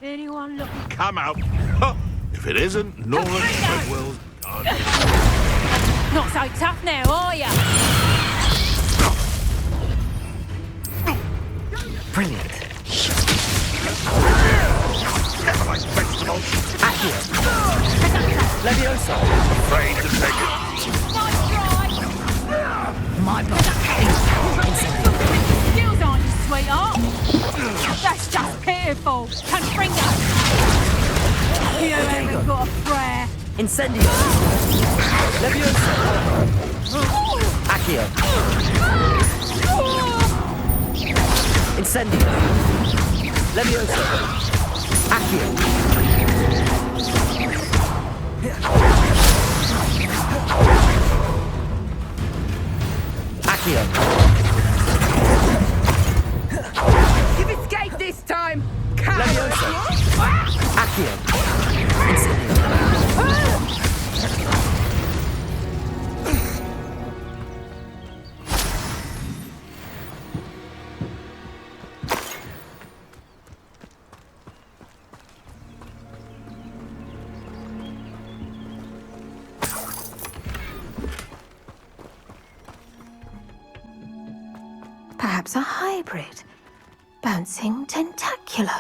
Anyone looking? Come out. Huh. If it isn't Norman Treadwell's gun. Not so tough now, are ya? Brilliant. Never like vegetables. Accio. Leviosa. Afraid to take it. Nice try. My brother. Skills aren't you, sweetheart. That's just pitiful. Confringo. You haven't got a prayer. Incendio. Leviosa. Accio. Incendio. Leviosa. Accio. Accio. You've escaped this time. Leviosa. Accio. Incendio. Perhaps a hybrid. Bouncing tentacular.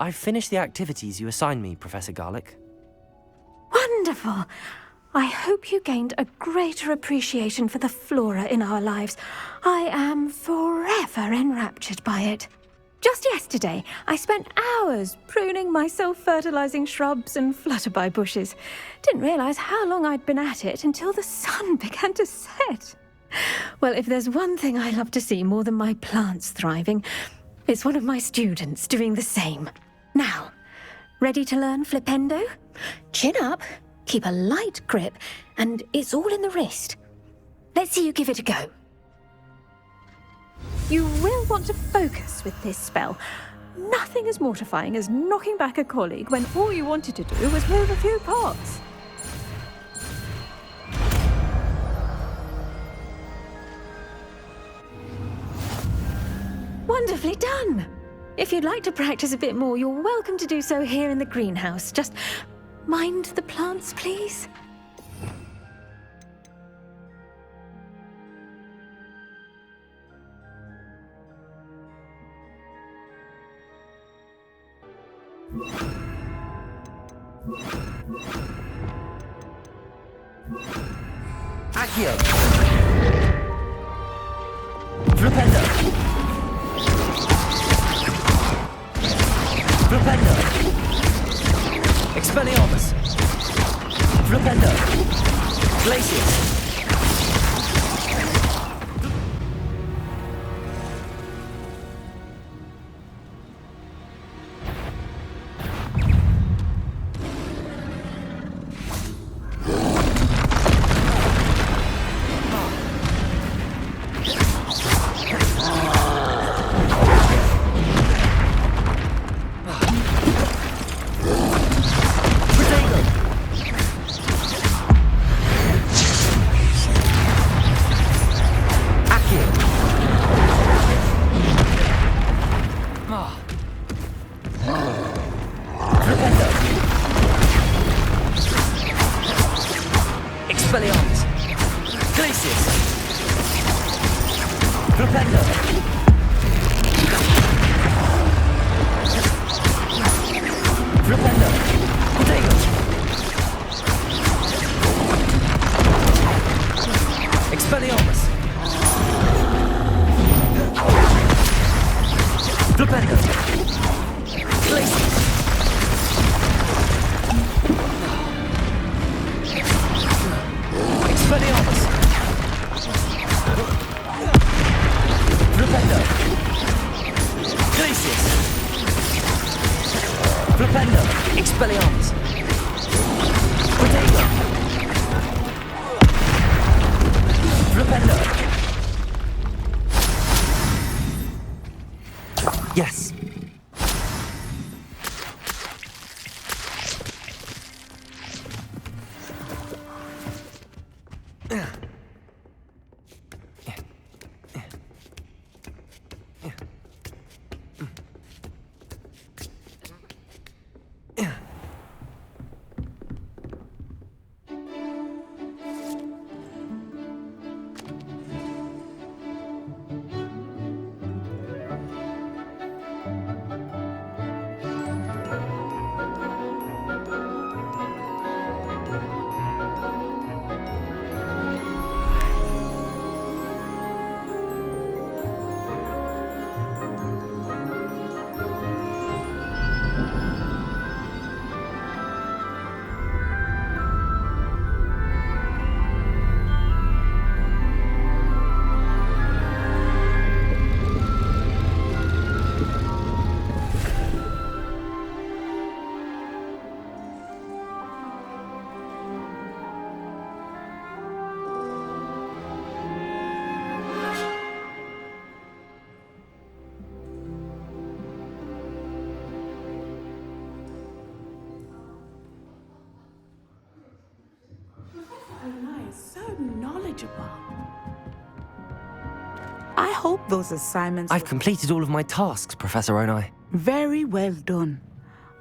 I've finished the activities you assigned me, Professor Garlick. Wonderful! I hope you gained a greater appreciation for the flora in our lives. I am forever enraptured by it. Just yesterday, I spent hours pruning my self-fertilizing shrubs and flutterby bushes. Didn't realize how long I'd been at it until the sun began to set. Well, if there's one thing I love to see more than my plants thriving, it's one of my students doing the same. Now, ready to learn Flipendo? Chin up, keep a light grip, and it's all in the wrist. Let's see you give it a go. You will want to focus with this spell. Nothing as mortifying as knocking back a colleague when all you wanted to do was move a few pots. Wonderfully done! If you'd like to practice a bit more, you're welcome to do so here in the greenhouse. Just mind the plants, please. Accio. Flipendo. Flipendo. Expelliarmus. Flipendo. Glacius. Expelliarmus. Glacius. Flipendo. Flipendo. Potato. Expelliarmus. Flipendo. Glacius. Expelliarmus. Flipendo. Glacius. Flipendo. Expelliarmus. Potato. Flipendo. so knowledgeable. I hope those assignments... I've completed all of my tasks, Professor Onai. Very well done.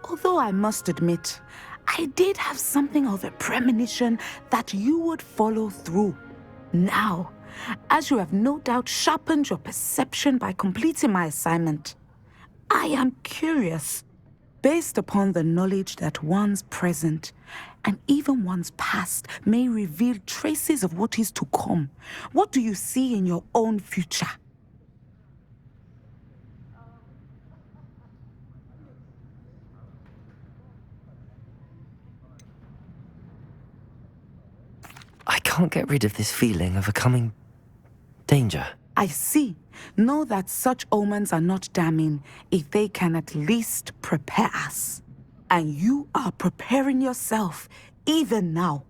Although I must admit, I did have something of a premonition that you would follow through. Now, as you have no doubt sharpened your perception by completing my assignment, I am curious, based upon the knowledge that one's present and even one's past may reveal traces of what is to come. What do you see in your own future? I can't get rid of this feeling of a coming danger. I see. Know that such omens are not damning if they can at least prepare us. And you are preparing yourself, even now.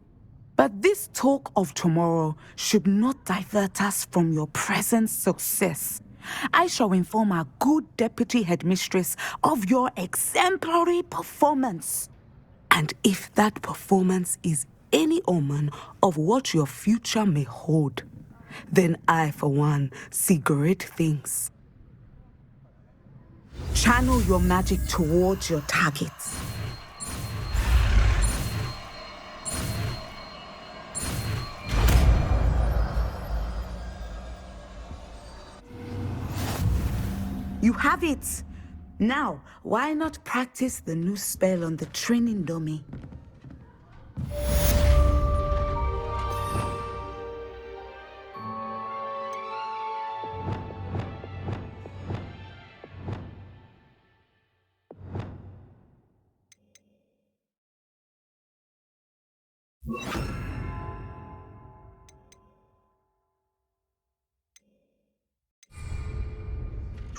But this talk of tomorrow should not divert us from your present success. I shall inform our good deputy headmistress of your exemplary performance. And if that performance is any omen of what your future may hold, then I, for one, see great things. Channel your magic towards your targets. You have it! Now, why not practice the new spell on the training dummy?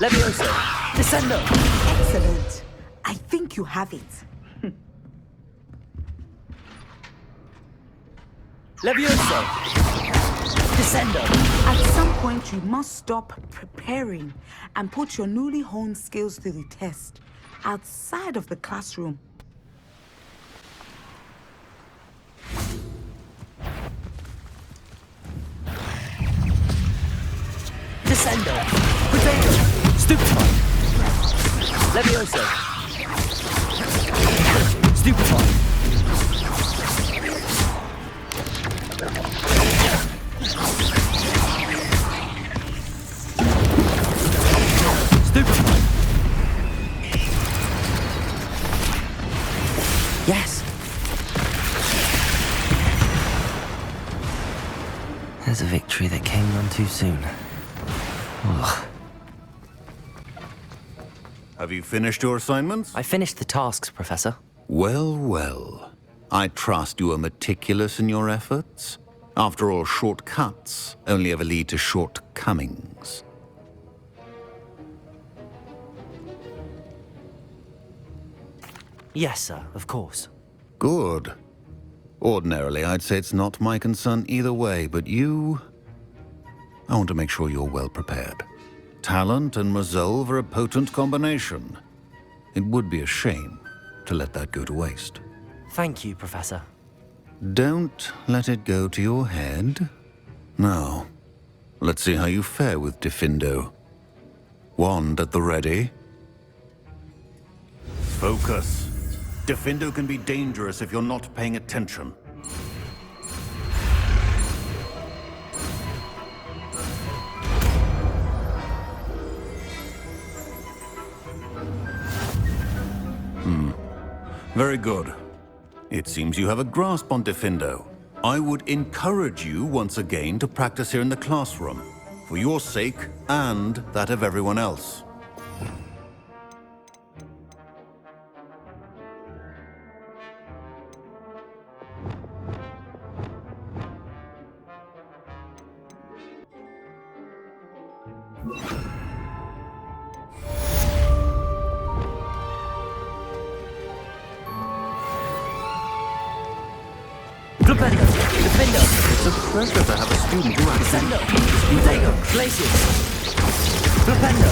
Levioso! Descendo! Excellent. I think you have it. Levioso! Descendo! At some point, you must stop preparing and put your newly honed skills to the test outside of the classroom. Descendo! Potato! Stupefy! Levioso! Stupefy! Stupefy! Yes! There's a victory that came none too soon. Ugh. Have you finished your assignments? I finished the tasks, Professor. Well, well. I trust you are meticulous in your efforts. After all, shortcuts only ever lead to shortcomings. Yes, sir, of course. Good. Ordinarily, I'd say it's not my concern either way, but you... I want to make sure you're well prepared. Talent and resolve are a potent combination. It would be a shame to let that go to waste. Thank you, Professor. Don't let it go to your head. Now, let's see how you fare with Diffindo. Wand at the ready. Focus. Diffindo can be dangerous if you're not paying attention. Very good. It seems you have a grasp on Diffindo. I would encourage you once again to practice here in the classroom, for your sake and that of everyone else. Flipendo! Defendo! It's a pleasure to have a student who acts... Descendo! Potato! Glacius! Flipendo!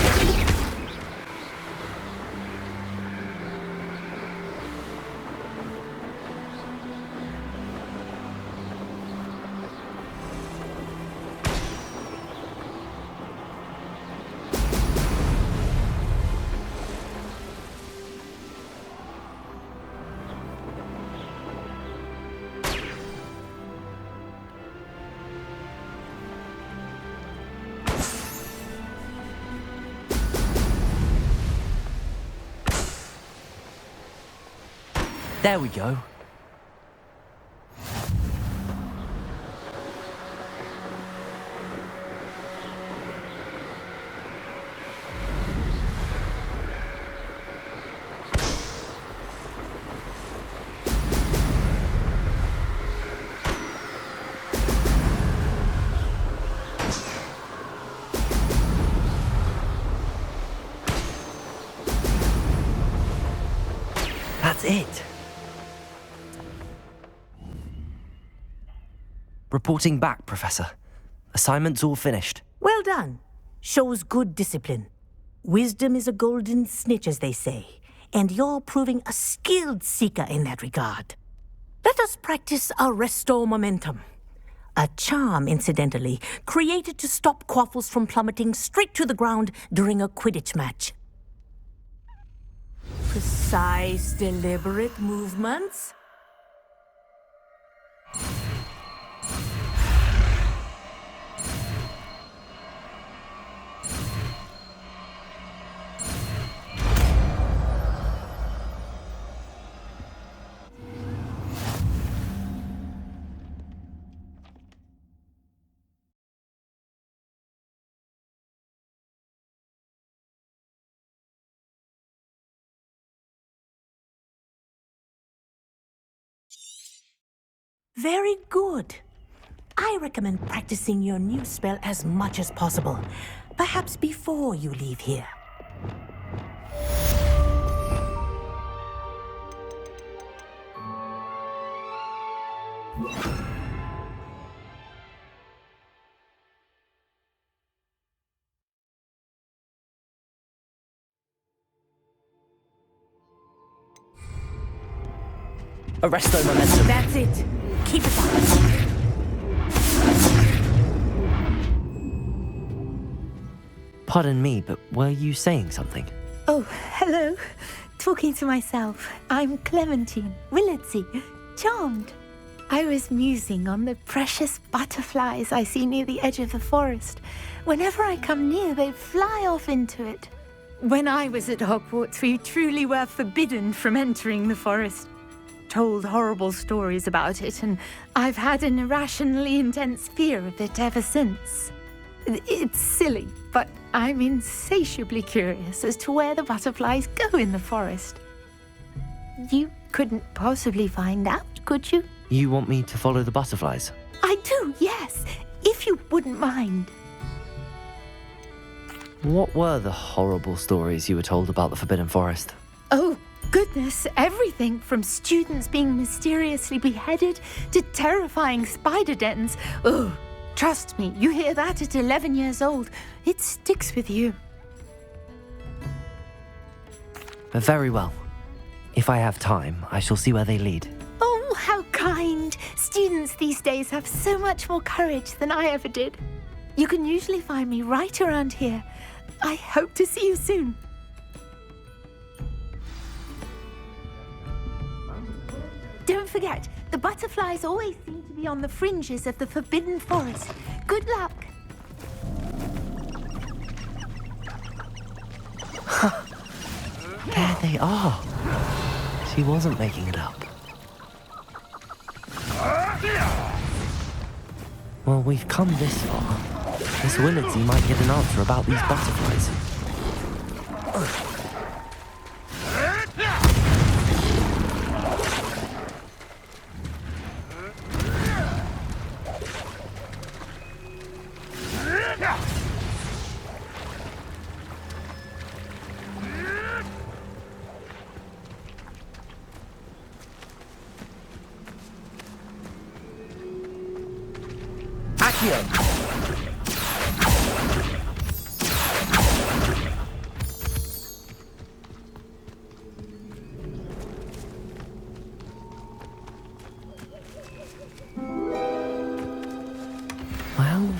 There we go. That's it. Reporting back, Professor. Assignment's all finished. Well done. Shows good discipline. Wisdom is a golden snitch, as they say, and you're proving a skilled seeker in that regard. Let us practice our restore momentum. A charm, incidentally, created to stop quaffles from plummeting straight to the ground during a Quidditch match. Precise, deliberate movements. Very good. I recommend practicing your new spell as much as possible, perhaps before you leave here. Arresto momentum. That's it. Keep it up. Pardon me, but were you saying something? Oh, hello. Talking to myself. I'm Clementine, Willardsey, charmed. I was musing on the precious butterflies I see near the edge of the forest. Whenever I come near, they fly off into it. When I was at Hogwarts, we truly were forbidden from entering the forest. Told horrible stories about it, and I've had an irrationally intense fear of it ever since. It's silly, but I'm insatiably curious as to where the butterflies go in the forest. You couldn't possibly find out, could you? You want me to follow the butterflies? I do, yes, if you wouldn't mind. What were the horrible stories you were told about the Forbidden Forest? Oh, goodness, everything from students being mysteriously beheaded to terrifying spider dens. Oh, trust me, you hear that at 11 years old, it sticks with you. Very well. If I have time, I shall see where they lead. Oh, how kind. Students these days have so much more courage than I ever did. You can usually find me right around here. I hope to see you soon. Don't forget, the butterflies always seem to be on the fringes of the Forbidden Forest. Good luck. There they are. She wasn't making it up. Well, we've come this far. Miss Willardsey might get an answer about these butterflies.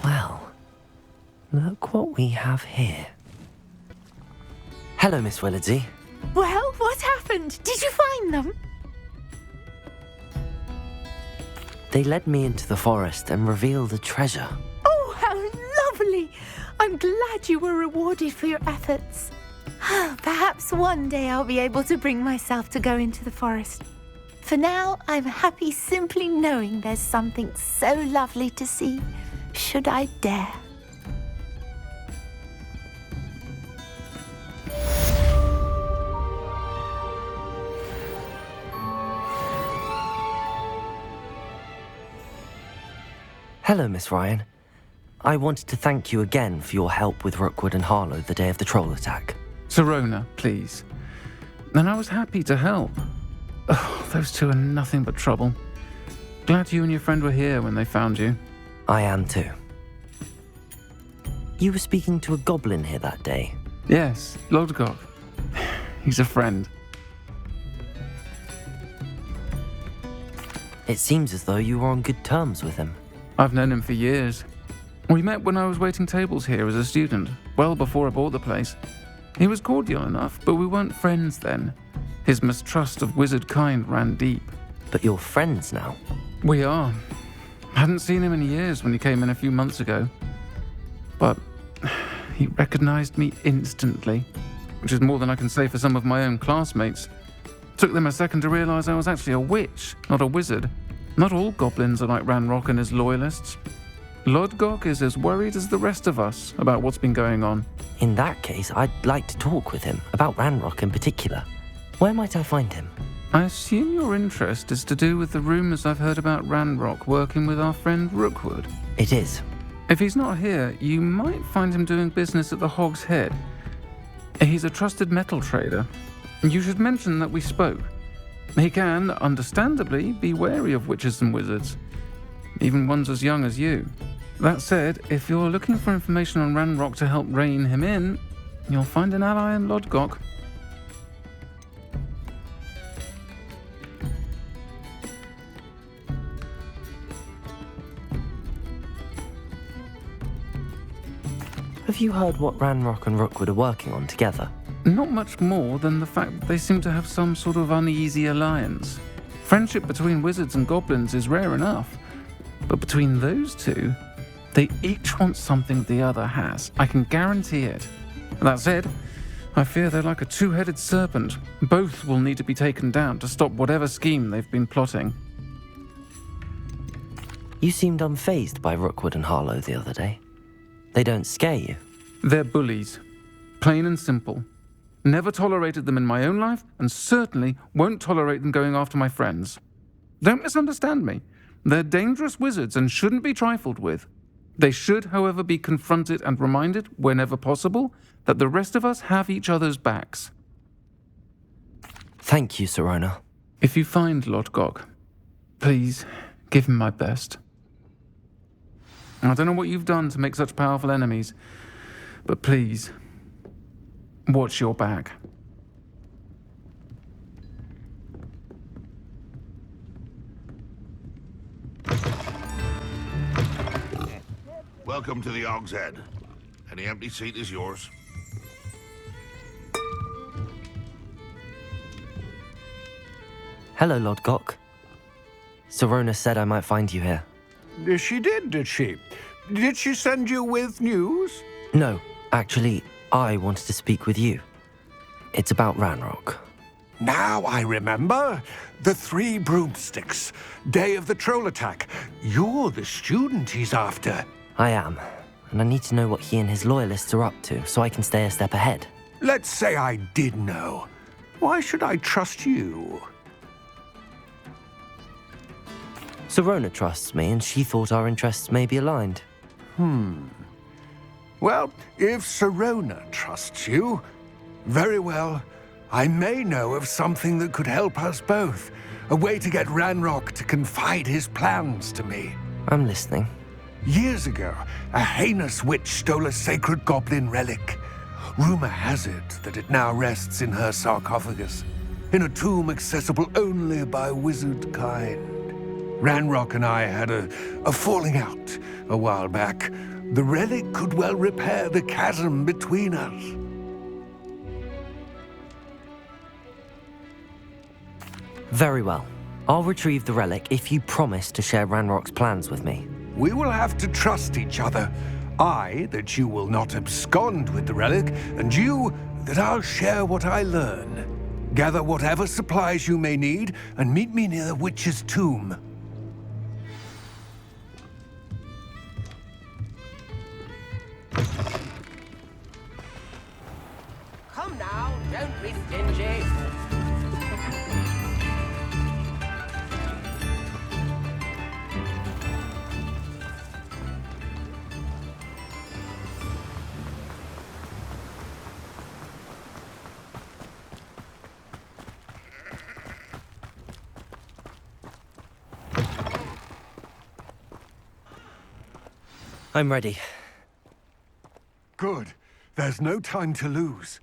Well. Look what we have here. Hello, Miss Willardsey. Well, what happened? Did you find them? They led me into the forest and revealed a treasure. Oh, how lovely! I'm glad you were rewarded for your efforts. Perhaps one day I'll be able to bring myself to go into the forest. For now, I'm happy simply knowing there's something so lovely to see, should I dare. Hello, Miss Ryan. I wanted to thank you again for your help with Rookwood and Harlow the day of the troll attack. Sirona, please. And I was happy to help. Oh, those two are nothing but trouble. Glad you and your friend were here when they found you. I am too. You were speaking to a goblin here that day. Yes, Lodgok. He's a friend. It seems as though you were on good terms with him. I've known him for years. We met when I was waiting tables here as a student, well before I bought the place. He was cordial enough, but we weren't friends then. His mistrust of wizard kind ran deep. But you're friends now. We are. Hadn't seen him in years when he came in a few months ago. But he recognized me instantly, which is more than I can say for some of my own classmates. Took them a second to realize I was actually a witch, not a wizard. Not all goblins are like Ranrok and his loyalists. Lodgok is as worried as the rest of us about what's been going on. In that case, I'd like to talk with him, about Ranrok in particular. Where might I find him? I assume your interest is to do with the rumors I've heard about Ranrok working with our friend Rookwood. It is. If he's not here, you might find him doing business at the Hog's Head. He's a trusted metal trader. You should mention that we spoke. He can, understandably, be wary of witches and wizards, even ones as young as you. That said, if you're looking for information on Ranrok to help rein him in, you'll find an ally in Lodgok. Have you heard what Ranrok and Rookwood are working on together? Not much more than the fact that they seem to have some sort of uneasy alliance. Friendship between wizards and goblins is rare enough, but between those two, they each want something the other has. I can guarantee it. That said, I fear they're like a two-headed serpent. Both will need to be taken down to stop whatever scheme they've been plotting. You seemed unfazed by Rookwood and Harlow the other day. They don't scare you. They're bullies. Plain and simple. Never tolerated them in my own life, and certainly won't tolerate them going after my friends. Don't misunderstand me. They're dangerous wizards and shouldn't be trifled with. They should, however, be confronted and reminded, whenever possible, that the rest of us have each other's backs. Thank you, Sirona. If you find Lodgok, please give him my best. I don't know what you've done to make such powerful enemies, but please, watch your back. Welcome to the Hog's Head. Any empty seat is yours. Hello, Lodgok. Sirona said I might find you here. She did she? Did she send you with news? No, actually, I wanted to speak with you. It's about Ranrok. Now I remember. The 3 broomsticks. Day of the troll attack. You're the student he's after. I am, and I need to know what he and his loyalists are up to so I can stay a step ahead. Let's say I did know. Why should I trust you? Sirona trusts me, and she thought our interests may be aligned. Well, if Sirona trusts you, very well. I may know of something that could help us both. A way to get Ranrok to confide his plans to me. I'm listening. Years ago, a heinous witch stole a sacred goblin relic. Rumor has it that it now rests in her sarcophagus, in a tomb accessible only by wizard kind. Ranrok and I had a falling out a while back. The relic could well repair the chasm between us. Very well. I'll retrieve the relic if you promise to share Ranrock's plans with me. We will have to trust each other. I, that you will not abscond with the relic, and you, that I'll share what I learn. Gather whatever supplies you may need, and meet me near the witch's tomb. Come now, don't be stingy. I'm ready. Good. There's no time to lose.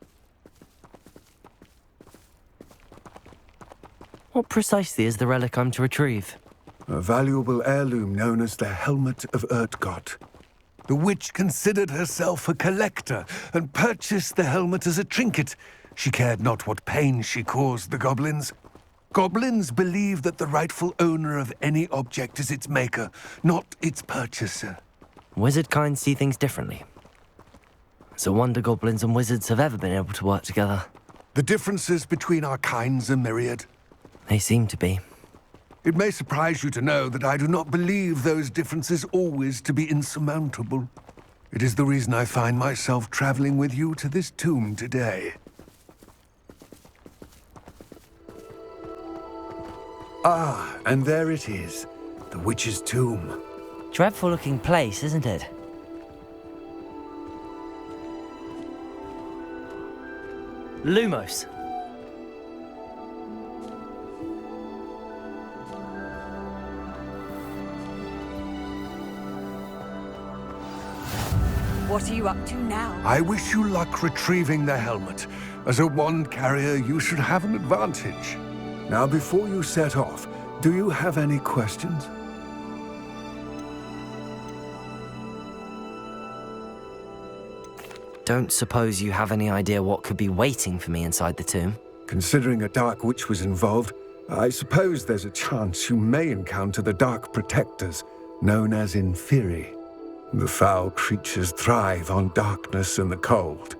What precisely is the relic I'm to retrieve? A valuable heirloom known as the Helmet of Urtkot. The witch considered herself a collector and purchased the helmet as a trinket. She cared not what pain she caused the goblins. Goblins believe that the rightful owner of any object is its maker, not its purchaser. Wizard kind see things differently. It's a wonder goblins and wizards have ever been able to work together. The differences between our kinds are myriad. They seem to be. It may surprise you to know that I do not believe those differences always to be insurmountable. It is the reason I find myself traveling with you to this tomb today. Ah, and there it is, the witch's tomb. Dreadful looking place, isn't it? Lumos. What are you up to now? I wish you luck retrieving the helmet. As a wand carrier, you should have an advantage. Now, before you set off, do you have any questions? Don't suppose you have any idea what could be waiting for me inside the tomb? Considering a dark witch was involved, I suppose there's a chance you may encounter the Dark Protectors, known as Inferi. The foul creatures thrive on darkness and the cold.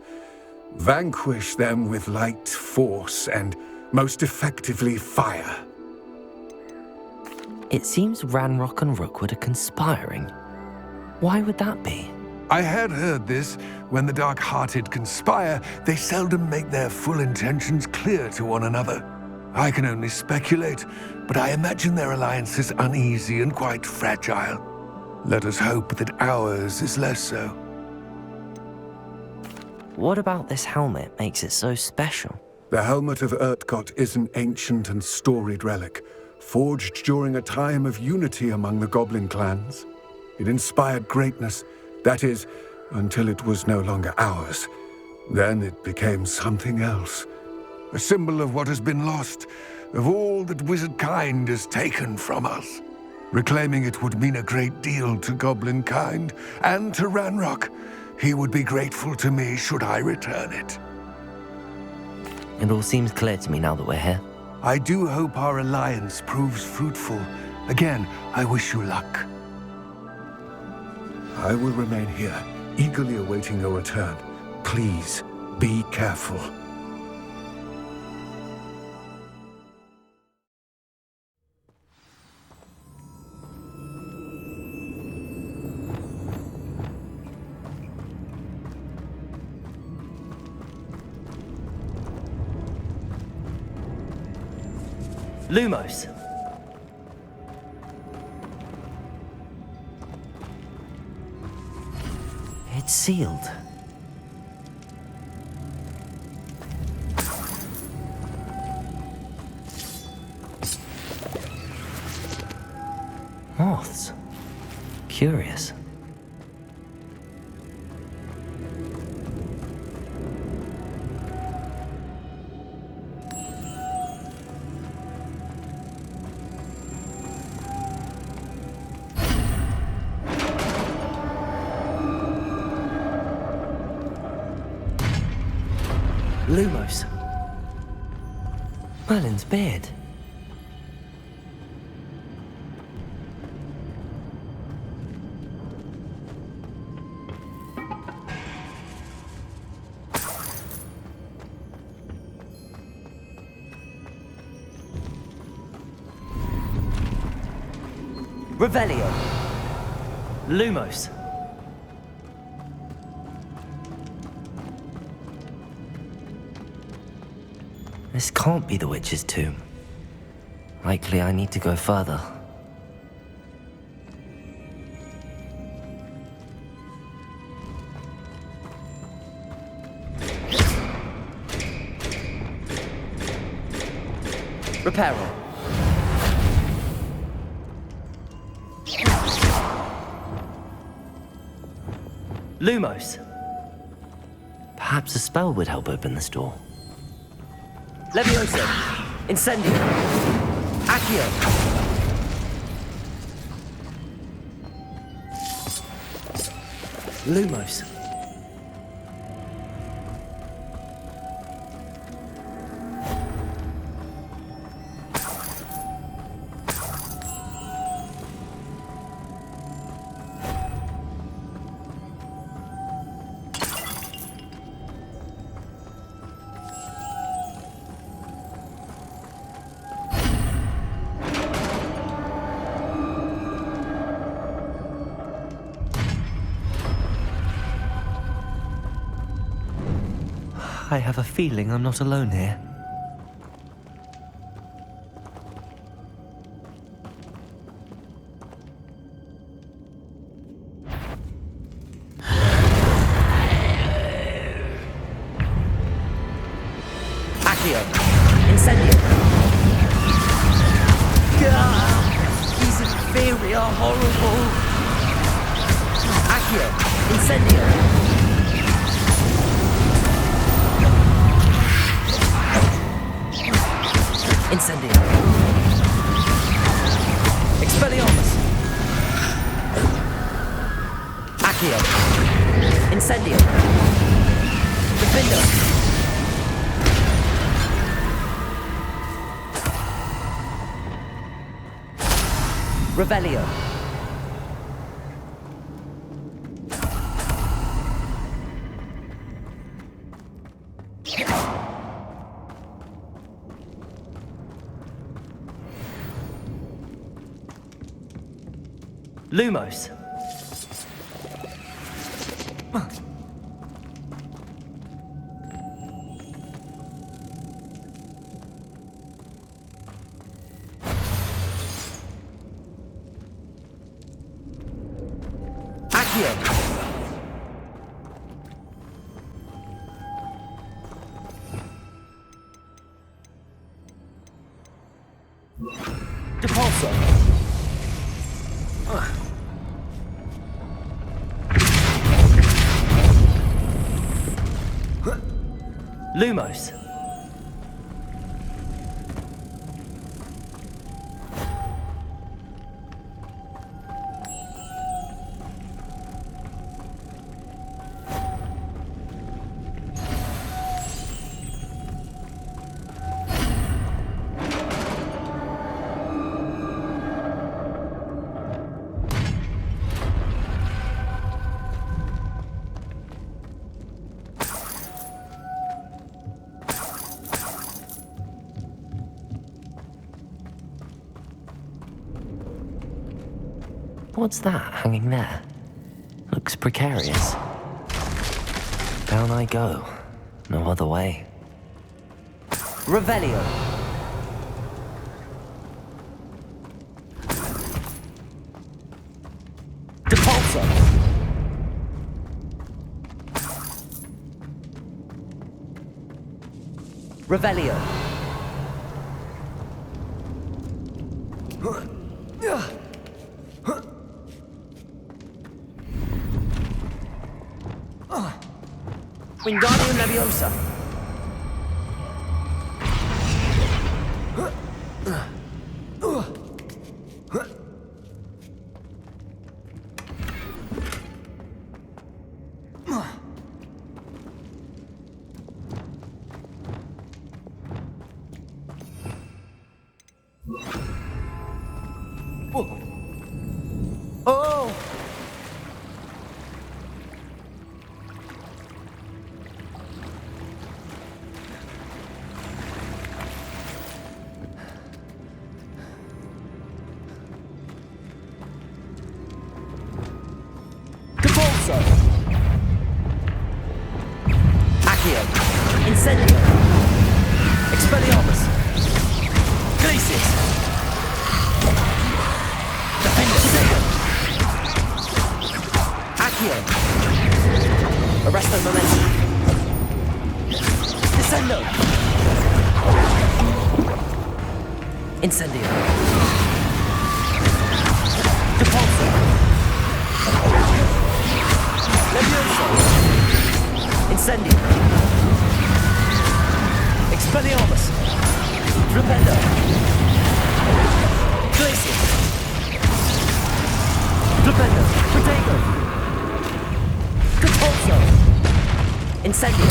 Vanquish them with light, force, and most effectively fire. It seems Ranrok and Rookwood are conspiring. Why would that be? I had heard this. When the dark-hearted conspire, they seldom make their full intentions clear to one another. I can only speculate, but I imagine their alliance is uneasy and quite fragile. Let us hope that ours is less so. What about this helmet makes it so special? The Helmet of Urtkot is an ancient and storied relic, forged during a time of unity among the goblin clans. It inspired greatness, that is, until it was no longer ours. Then it became something else. A symbol of what has been lost, of all that wizard kind has taken from us. Reclaiming it would mean a great deal to goblin kind, and to Ranrok. He would be grateful to me should I return it. It all seems clear to me now that we're here. I do hope our alliance proves fruitful. Again, I wish you luck. I will remain here, eagerly awaiting your return. Please, be careful. Lumos. It's sealed. Moths. Curious. Lumos. Merlin's beard. Revelio. Lumos. This can't be the witch's tomb. Likely I need to go further. Reparo. Lumos. Perhaps a spell would help open this door. Levioso. Incendio. Accio. Lumos. I have a feeling I'm not alone here. Accio. Incendio. These inferior horrible. Accio. Incendio. Incendio. Expelliarmus. Accio. Incendio. Defendo. Revelio. Lumos. Accio. Depulso. Lumos. What's that hanging there? Looks precarious. Down I go. No other way. Revelio. Depulso. Revelio. Wingardium Leviosa. Oh! Depulso! Accio! Incendio! Expelliarmus! Glacius! Defender! Sega! Accio! Arresto Momentum! Descendo! Incendio! Depulso! Levioso! Incendio! Expelliarmus! Rependo! Glacius! Rependo! Protego! Depulso! Incendio!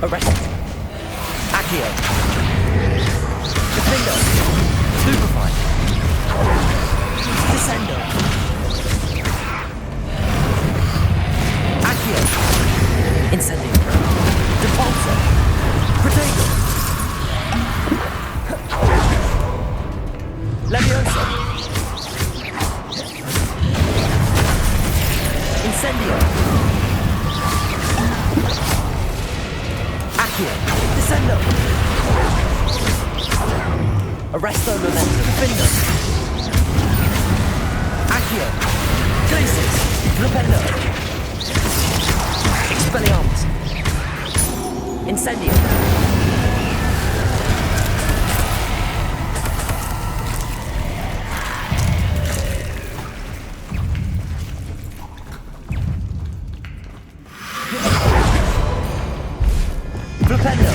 Arrest! Accio! Defendo! Stupefy! Descendo! Accio! Incendio! Depulso! Protego! Levioso! Incendio! Accio! Descendo! Arresto Momentum! Defendo! Accio! Glacius! Rependo! Expelliarmus! Incendio! Rependo!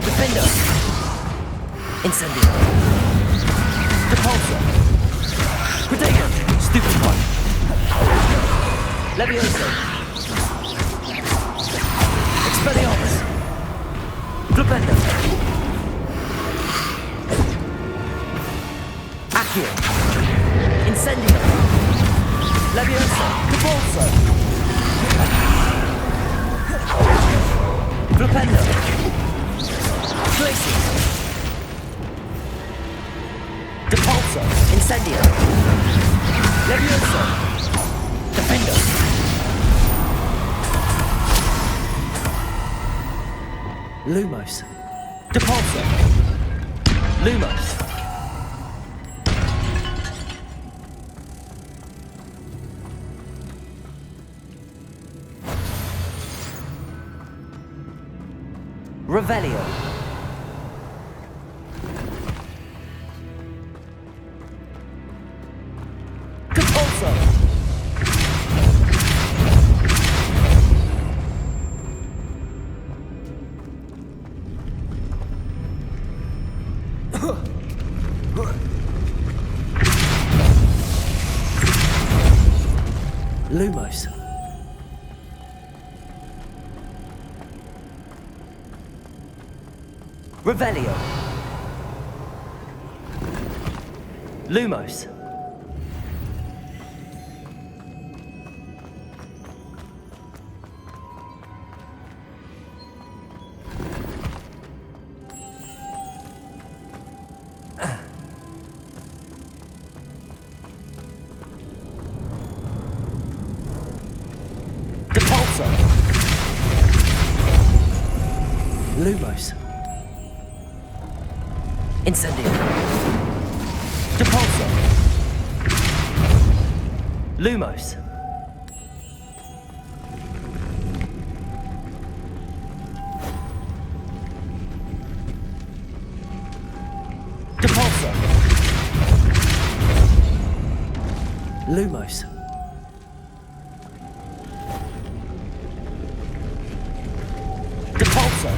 Defendo! Incendio! Depulso! Protego! Stupefy! Levioso! Expelliarmus! Rependo! Accio! Incendio! Levioso! Depulso! Rependo! Glacius! Depulso! Incendio! Levioso! Defendo! Lumos! Depulso! Lumos! Revelio! Depulso! Lumos! Revelio! Lumos! Depulso! Lumos! Incendio! Depulso! Lumos! Depulso! Lumos! Depulso!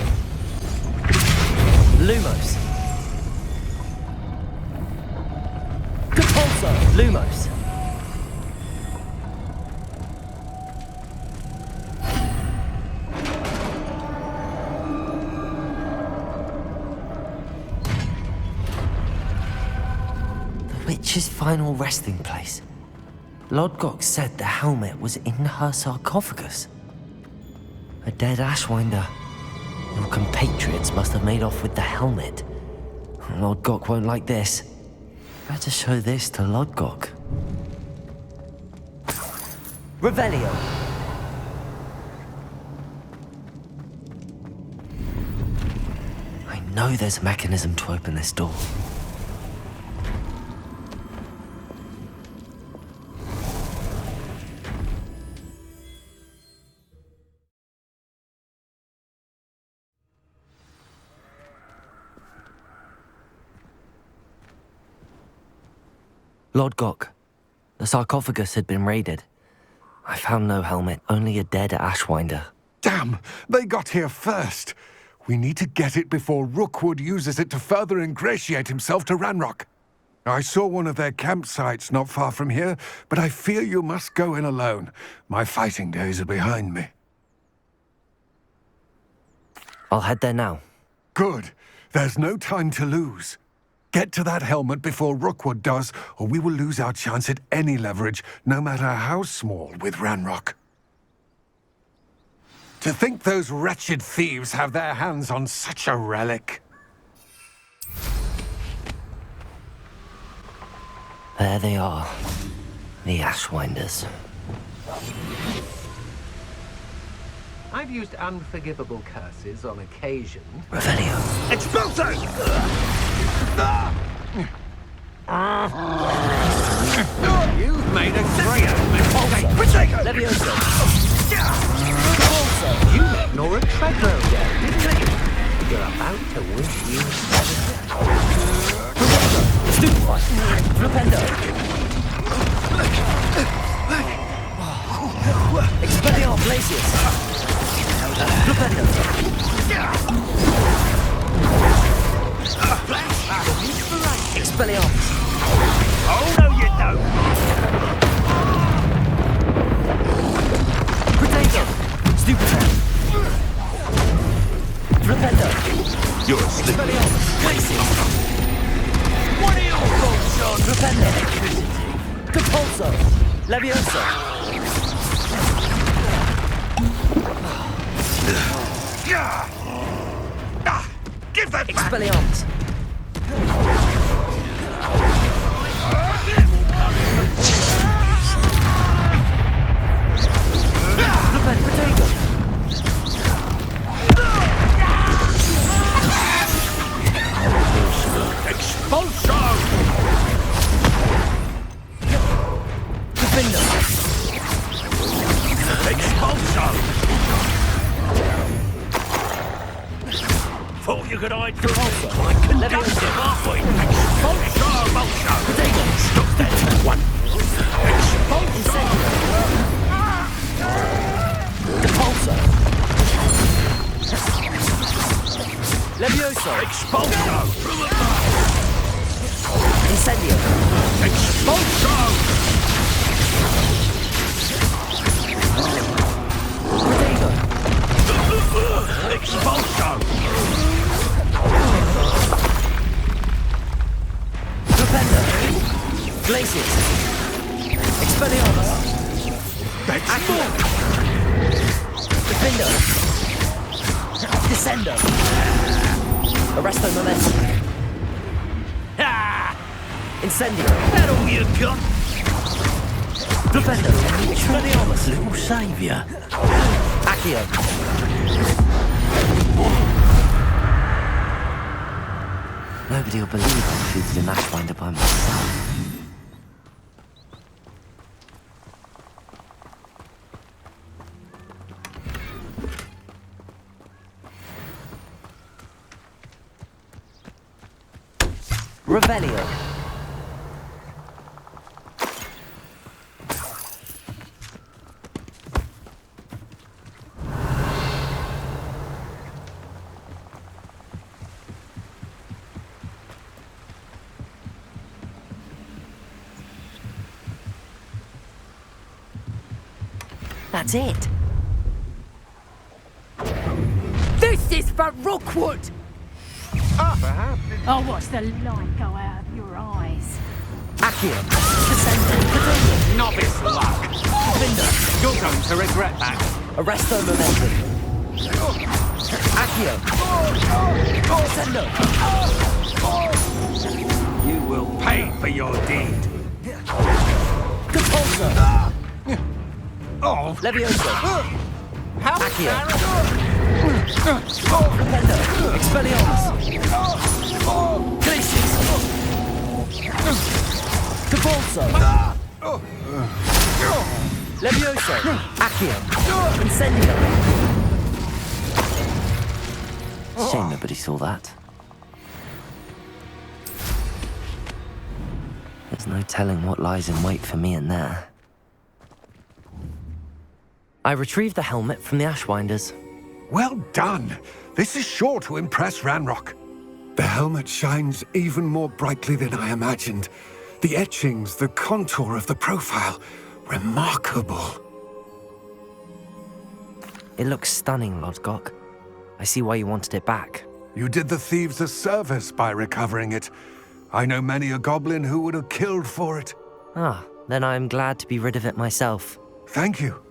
Lumos! Depulso! Lumos! The witch's final resting place. Lodgok said the helmet was in her sarcophagus. A dead ashwinder. Your compatriots must have made off with the helmet. Lodgok won't like this. Better show this to Lodgok. Revelio. I know there's a mechanism to open this door. Lodgok. The sarcophagus had been raided. I found no helmet, only a dead Ashwinder. Damn! They got here first. We need to get it before Rookwood uses it to further ingratiate himself to Ranrok. I saw one of their campsites not far from here, but I fear you must go in alone. My fighting days are behind me. I'll head there now. Good. There's no time to lose. Get to that helmet before Rookwood does, or we will lose our chance at any leverage, no matter how small, with Ranrok. To think those wretched thieves have their hands on such a relic. There they are. The Ashwinders. I've used unforgivable curses on occasion. Revelio. Expulso! You've made a great Levioso. You met Nora Treadwell there, didn't you? You're about to wish you Stupefy. Flipendo. Expelliarm Glacius. Flipendo. Expelliarmus. Oh, no, you don't! Potato. Stupefy. Flipendo. You're asleep. Expelliarmus. Glacius. What are your thoughts on Flipendo? Compulso. Levioso. Give that back! Expelliarmus. Potato. Expulso! Defender. Expulso! Thought you could hide through my conductive, aren't we? Expulso! Expulso! Potato. Stop that one! Expulso! Compulso. Levioso. Expulso! Incendio. Expulso! Potato. Expulso! Defender. Glacius. Expelliarmus. Accio. Defender. Descendo. Arresto Momentum. Incendio. That all you got? Defender. Expelliarmus, little saviour. Accio. Nobody will believe I shooted an Ashwinder by myself. Revelio. That's it. This is for Rookwood! perhaps. Oh, watch the light go out of your eyes. Accio. Descendo. Potato. Novice luck. Defender. You're going to regret that. Arresto Momentum. Accio. Descendo. You will pay for your deed. Compulso. Oh! Levioso! How Accio! Rependo! Expelliarmus! Glacius! Convulso! Levioso! Accio! Incendio! Shame nobody saw that. There's no telling what lies in wait for me in there. I retrieved the helmet from the Ashwinders. Well done. This is sure to impress Ranrok. The helmet shines even more brightly than I imagined. The etchings, the contour of the profile, remarkable. It looks stunning, Lodgok. I see why you wanted it back. You did the thieves a service by recovering it. I know many a goblin who would have killed for it. Ah, then I'm glad to be rid of it myself. Thank you.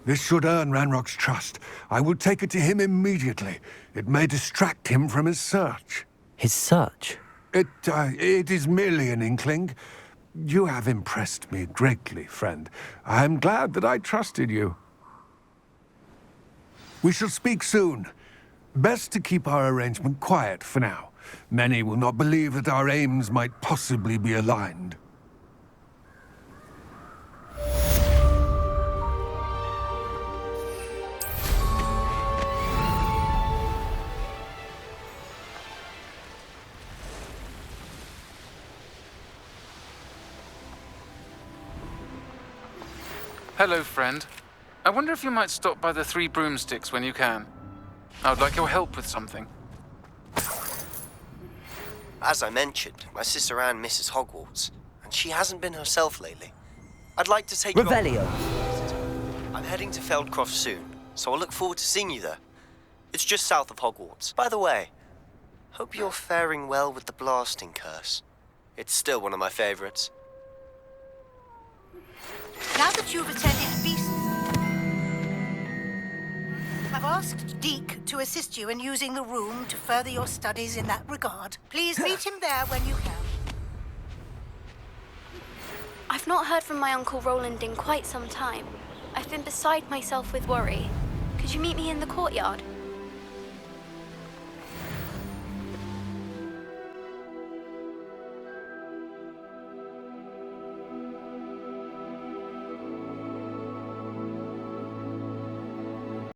This should earn Ranrock's trust. I will take it to him immediately. It may distract him from his search. His search? It is merely an inkling. You have impressed me greatly, friend. I am glad that I trusted you. We shall speak soon. Best to keep our arrangement quiet for now. Many will not believe that our aims might possibly be aligned. Hello, friend. I wonder if you might stop by the Three Broomsticks when you can. I would like your help with something. As I mentioned, my sister Anne misses Hogwarts, and she hasn't been herself lately. I'd like to take Revelio! I'm heading to Feldcroft soon, so I'll look forward to seeing you there. It's just south of Hogwarts. By the way, hope you're faring well with the blasting curse. It's still one of my favorites. Now that you've attended feasts, I've asked Deke to assist you in using the room to further your studies in that regard. Please meet him there when you can. I've not heard from my Uncle Roland in quite some time. I've been beside myself with worry. Could you meet me in the courtyard?